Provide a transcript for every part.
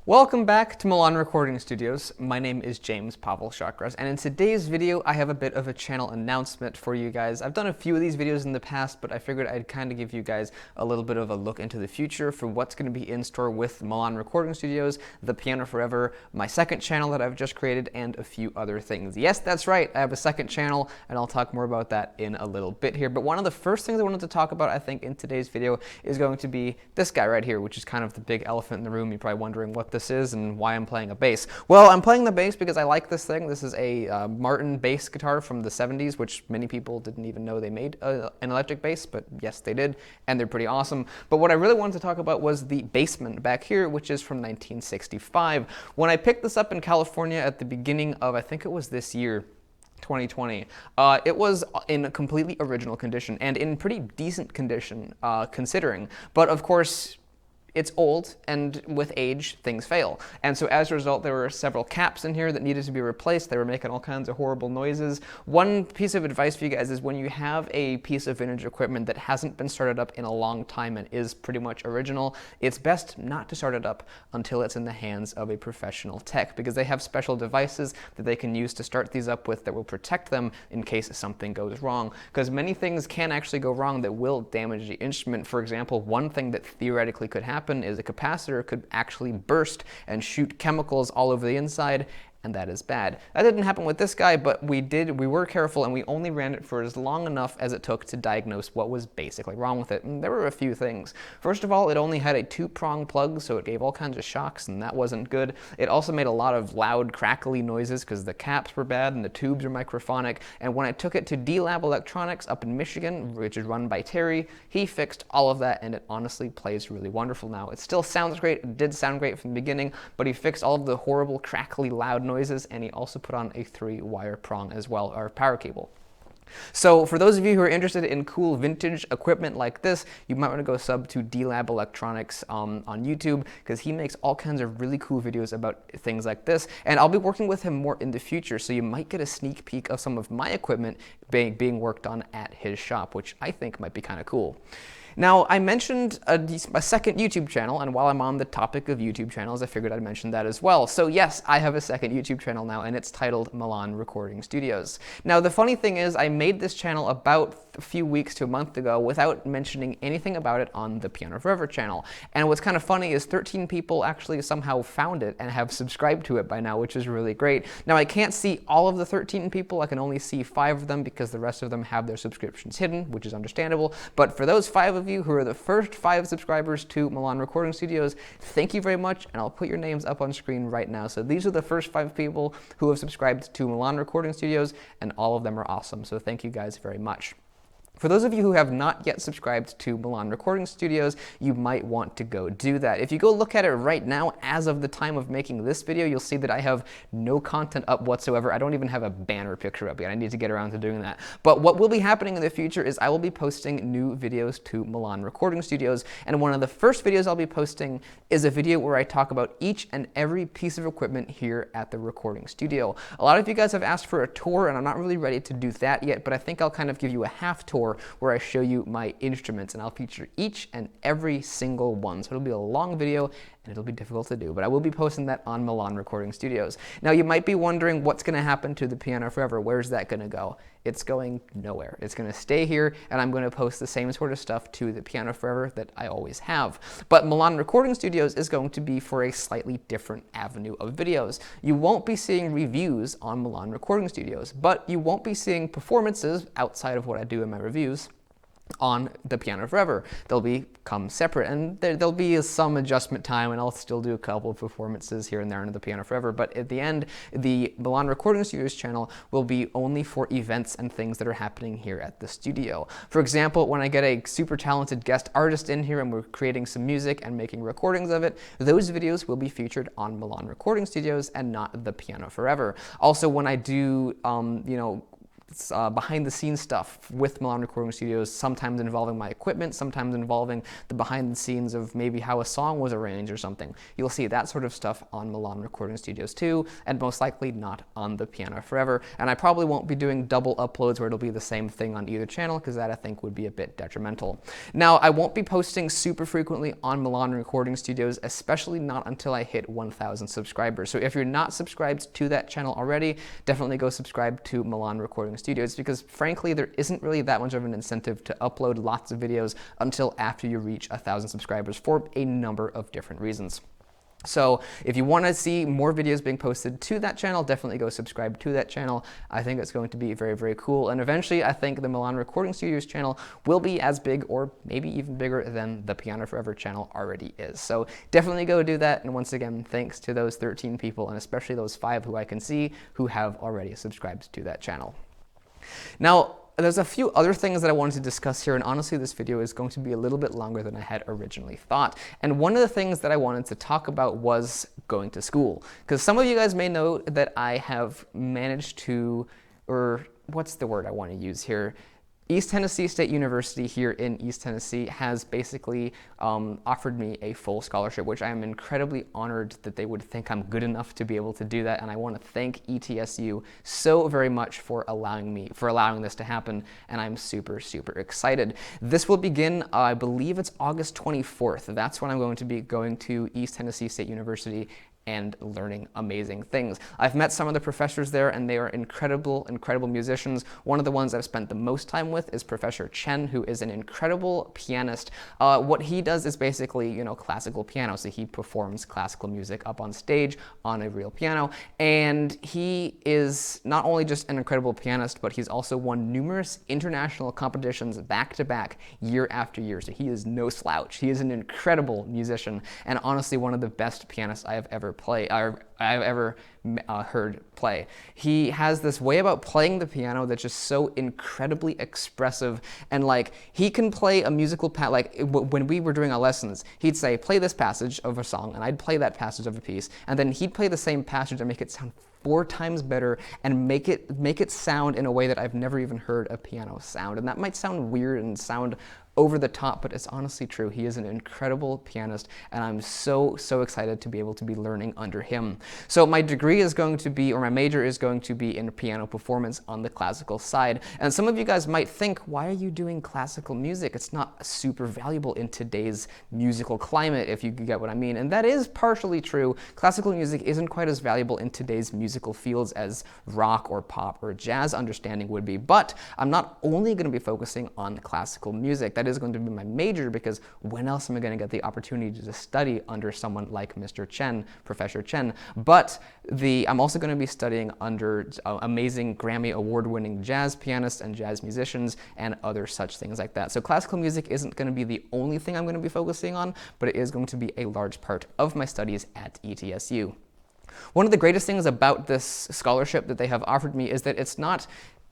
Welcome back to Milan Recording Studios. My name is James Pavel Chakras, and in today's video I have a bit of a channel announcement for you guys. I've done a few of these videos in the past, but I figured I'd kind of give you guys a little bit of a look into the future for what's going to be in store with Milan Recording Studios, ThePianoforever, my second channel that I've just created, and a few other things. Yes, that's right, I have a second channel, and I'll talk more about that in a little bit here. But one of the first things I wanted to talk about, I think, in today's video is going to be this guy right here, which is kind of the big elephant in the room. You're probably wondering what this is and why I'm playing a bass. Well, I'm playing the bass because I like this thing. This is a Martin bass guitar from the 70s, which many people didn't even know they made an electric bass, but yes, they did, and they're pretty awesome. But what I really wanted to talk about was the Bassman back here, which is from 1965. When I picked this up in California at the beginning of, I think it was this year, 2020. It was in a completely original condition and in pretty decent condition considering, but of course, it's old, and with age, things fail. And so as a result, there were several caps in here that needed to be replaced. They were making all kinds of horrible noises. One piece of advice for you guys is when you have a piece of vintage equipment that hasn't been started up in a long time and is pretty much original, it's best not to start it up until it's in the hands of a professional tech, because they have special devices that they can use to start these up with that will protect them in case something goes wrong. Because many things can actually go wrong that will damage the instrument. For example, one thing that theoretically could happen is a capacitor could actually burst and shoot chemicals all over the inside, and that is bad. That didn't happen with this guy, but we were careful, and we only ran it for as long enough as it took to diagnose what was basically wrong with it. And there were a few things. First of all, it only had a 2-prong plug, so it gave all kinds of shocks, and that wasn't good. It also made a lot of loud, crackly noises because the caps were bad and the tubes were microphonic. And when I took it to D-Lab Electronics up in Michigan, which is run by Terry, he fixed all of that, and it honestly plays really wonderful now. It still sounds great. It did sound great from the beginning, but he fixed all of the horrible, crackly, loud noises, and he also put on a 3-wire prong as well, or power cable. So for those of you who are interested in cool vintage equipment like this, you might want to go sub to D-Lab Electronics on YouTube, because he makes all kinds of really cool videos about things like this, and I'll be working with him more in the future, so you might get a sneak peek of some of my equipment being worked on at his shop, which I think might be kind of cool. Now, I mentioned a second YouTube channel, and while I'm on the topic of YouTube channels, I figured I'd mention that as well. So yes, I have a second YouTube channel now, and it's titled Milan Recording Studios. Now, the funny thing is, I made this channel about a few weeks to a month ago without mentioning anything about it on the ThePianoforever channel. And what's kind of funny is 13 people actually somehow found it and have subscribed to it by now, which is really great. Now, I can't see all of the 13 people. I can only see 5 of them because the rest of them have their subscriptions hidden, which is understandable. But for those 5 of you who are the first 5 subscribers to Milan Recording Studios, thank you very much, and I'll put your names up on screen right now. So these are the first 5 people who have subscribed to Milan Recording Studios, and all of them are awesome, so thank you guys very much. For those of you who have not yet subscribed to Milan Recording Studios, you might want to go do that. If you go look at it right now, as of the time of making this video, you'll see that I have no content up whatsoever. I don't even have a banner picture up yet. I need to get around to doing that. But what will be happening in the future is I will be posting new videos to Milan Recording Studios, and one of the first videos I'll be posting is a video where I talk about each and every piece of equipment here at the recording studio. A lot of you guys have asked for a tour, and I'm not really ready to do that yet, but I think I'll kind of give you a half tour where I show you my instruments, and I'll feature each and every single one. So it'll be a long video, and it'll be difficult to do, but I will be posting that on Milan Recording Studios. Now, you might be wondering what's going to happen to ThePianoforever. Where's that going to go? It's going nowhere. It's going to stay here, and I'm going to post the same sort of stuff to ThePianoforever that I always have. But Milan Recording Studios is going to be for a slightly different avenue of videos. You won't be seeing reviews on Milan Recording Studios, but you won't be seeing performances outside of what I do in my reviews on ThePianoforever. They'll become separate, and there'll be some adjustment time, and I'll still do a couple of performances here and there on ThePianoforever, but at the end, the Milan Recording Studios channel will be only for events and things that are happening here at the studio. For example, when I get a super talented guest artist in here and we're creating some music and making recordings of it, those videos will be featured on Milan Recording Studios and not ThePianoforever. Also, when I do, behind the scenes stuff with Milan Recording Studios, sometimes involving my equipment, sometimes involving the behind the scenes of maybe how a song was arranged or something. You'll see that sort of stuff on Milan Recording Studios too, and most likely not on The Piano Forever. And I probably won't be doing double uploads where it'll be the same thing on either channel, because that I think would be a bit detrimental. Now, I won't be posting super frequently on Milan Recording Studios, especially not until I hit 1,000 subscribers. So if you're not subscribed to that channel already, definitely go subscribe to Milan Recording Studios, because frankly, there isn't really that much of an incentive to upload lots of videos until after you reach 1,000 subscribers for a number of different reasons. So if you want to see more videos being posted to that channel, definitely go subscribe to that channel. I think it's going to be very, very cool. And eventually, I think the Milan Recording Studios channel will be as big or maybe even bigger than the Piano Forever channel already is. So definitely go do that. And once again, thanks to those 13 people, and especially those 5 who I can see who have already subscribed to that channel. Now, there's a few other things that I wanted to discuss here, and honestly this video is going to be a little bit longer than I had originally thought. And one of the things that I wanted to talk about was going to school, because some of you guys may know that I have managed to, or what's the word I want to use here? East Tennessee State University here in East Tennessee has basically offered me a full scholarship, which I am incredibly honored that they would think I'm good enough to be able to do that. And I want to thank ETSU so very much for allowing this to happen. And I'm super, super excited. This will begin, I believe it's August 24th. That's when I'm going to be going to East Tennessee State University and learning amazing things. I've met some of the professors there, and they are incredible, incredible musicians. One of the ones I've spent the most time with is Professor Chen, who is an incredible pianist. What he does is basically, you know, classical piano. So he performs classical music up on stage on a real piano. And he is not only just an incredible pianist, but he's also won numerous international competitions back to back, year after year. So he is no slouch. He is an incredible musician, and honestly one of the best pianists I have ever heard play. He has this way about playing the piano that's just so incredibly expressive, and like he can play a musical like when we were doing our lessons, he'd say play this passage of a song, and I'd play that passage of a piece, and then he'd play the same passage and make it sound 4 times better and make it sound in a way that I've never even heard a piano sound. And that might sound weird and sound over the top, but it's honestly true. He is an incredible pianist, and I'm so, so excited to be able to be learning under him. So my degree is going to be, or my major is going to be in piano performance on the classical side. And some of you guys might think, why are you doing classical music? It's not super valuable in today's musical climate, if you get what I mean. And that is partially true. Classical music isn't quite as valuable in today's musical fields as rock or pop or jazz understanding would be. But I'm not only going to be focusing on classical music. That is going to be my major, because when else am I going to get the opportunity to study under someone like Mr. Chen, Professor Chen? But I'm also going to be studying under amazing Grammy award-winning jazz pianists and jazz musicians and other such things like that. So classical music isn't going to be the only thing I'm going to be focusing on, but it is going to be a large part of my studies at ETSU. One of the greatest things about this scholarship that they have offered me is that it's not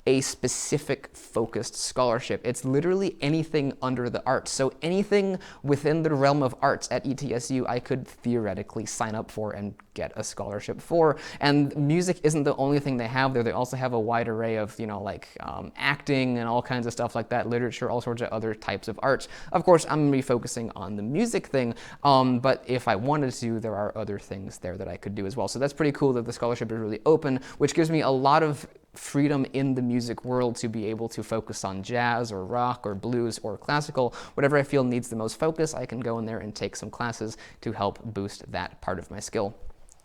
a specific focused scholarship. It's literally anything under the arts. So anything within the realm of arts at ETSU, I could theoretically sign up for and get a scholarship for. And music isn't the only thing they have there. They also have a wide array of, you know, like acting and all kinds of stuff like that, literature, all sorts of other types of arts. Of course, I'm going to be focusing on the music thing, but if I wanted to, there are other things there that I could do as well. So that's pretty cool that the scholarship is really open, which gives me a lot of freedom in the music world to be able to focus on jazz or rock or blues or classical. Whatever I feel needs the most focus, I can go in there and take some classes to help boost that part of my skill.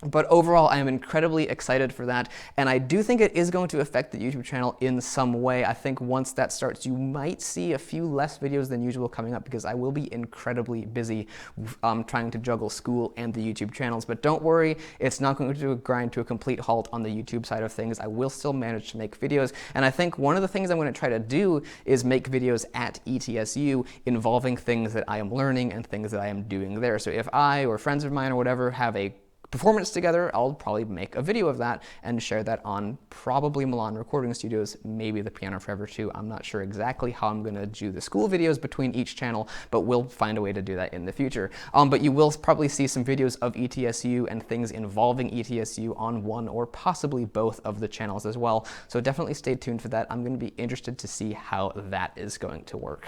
But overall, I am incredibly excited for that, and I do think it is going to affect the YouTube channel in some way. I think once that starts, you might see a few less videos than usual coming up, because I will be incredibly busy trying to juggle school and the YouTube channels. But don't worry, it's not going to grind to a complete halt on the YouTube side of things. I will still manage to make videos, and I think one of the things I'm going to try to do is make videos at ETSU involving things that I am learning and things that I am doing there. So if I or friends of mine or whatever have a performance together, I'll probably make a video of that and share that on probably Milan Recording Studios, maybe The Piano Forever too. I'm not sure exactly how I'm going to do the school videos between each channel, but we'll find a way to do that in the future. But you will probably see some videos of ETSU and things involving ETSU on one or possibly both of the channels as well. So definitely stay tuned for that. I'm going to be interested to see how that is going to work.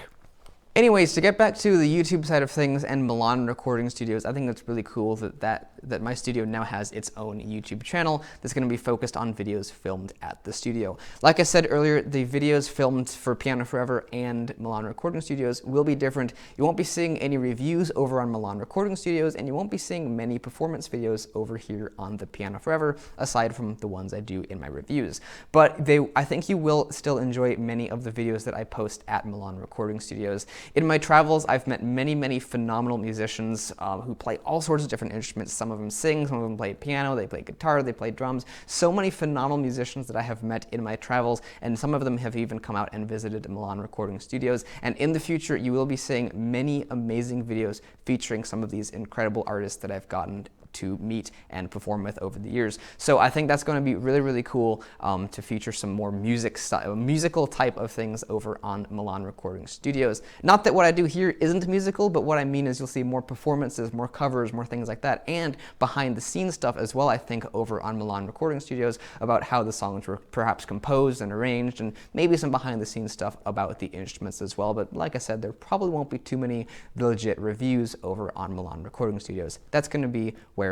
Anyways, to get back to the YouTube side of things and Milan Recording Studios, I think it's really cool that my studio now has its own YouTube channel that's going to be focused on videos filmed at the studio. Like I said earlier, the videos filmed for Piano Forever and Milan Recording Studios will be different. You won't be seeing any reviews over on Milan Recording Studios, and you won't be seeing many performance videos over here on the Piano Forever, aside from the ones I do in my reviews. But I think you will still enjoy many of the videos that I post at Milan Recording Studios. In my travels, I've met many phenomenal musicians who play all sorts of different instruments. Some of them sing, some of them play piano, they play guitar, they play drums. So many phenomenal musicians that I have met in my travels, and some of them have even come out and visited Milan Recording Studios. And in the future, you will be seeing many amazing videos featuring some of these incredible artists that I've gotten to meet and perform with over the years. So I think that's going to be really cool to feature some more musical type of things over on Milan Recording Studios. Not that what I do here isn't musical, but what I mean is you'll see more performances, more covers, more things like that, and behind the scenes stuff as well, I think, over on Milan Recording Studios about how the songs were perhaps composed and arranged, and maybe some behind the scenes stuff about the instruments as well. But like I said, there probably won't be too many legit reviews over on Milan Recording Studios. That's going to be where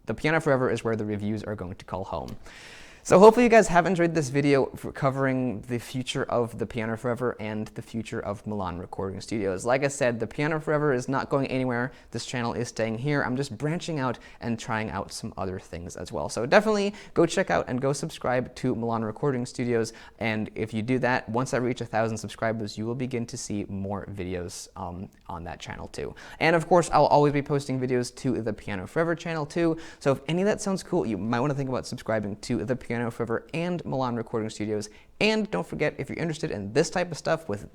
The Piano Forever is where the reviews are going to call home. So hopefully you guys have enjoyed this video covering the future of The Piano Forever and the future of Milan Recording Studios. Like I said, The Piano Forever is not going anywhere. This channel is staying here. I'm just branching out and trying out some other things as well. So definitely go check out and go subscribe to Milan Recording Studios. And if you do that, once I reach 1,000 subscribers, you will begin to see more videos on that channel too. And of course, I'll always be posting videos to the Piano Forever channel too. So if any of that sounds cool, you might want to think about subscribing to the Piano Forever and Milan Recording Studios. And don't forget, if you're interested in this type of stuff with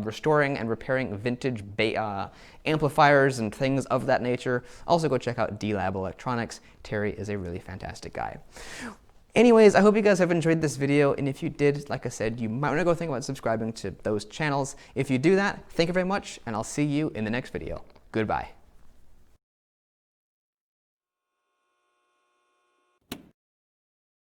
restoring and repairing vintage amplifiers and things of that nature, also go check out D-Lab Electronics. Terry is a really fantastic guy. Anyways, I hope you guys have enjoyed this video, and if you did, like I said, you might want to go think about subscribing to those channels. If you do that, thank you very much, and I'll see you in the next video. Goodbye.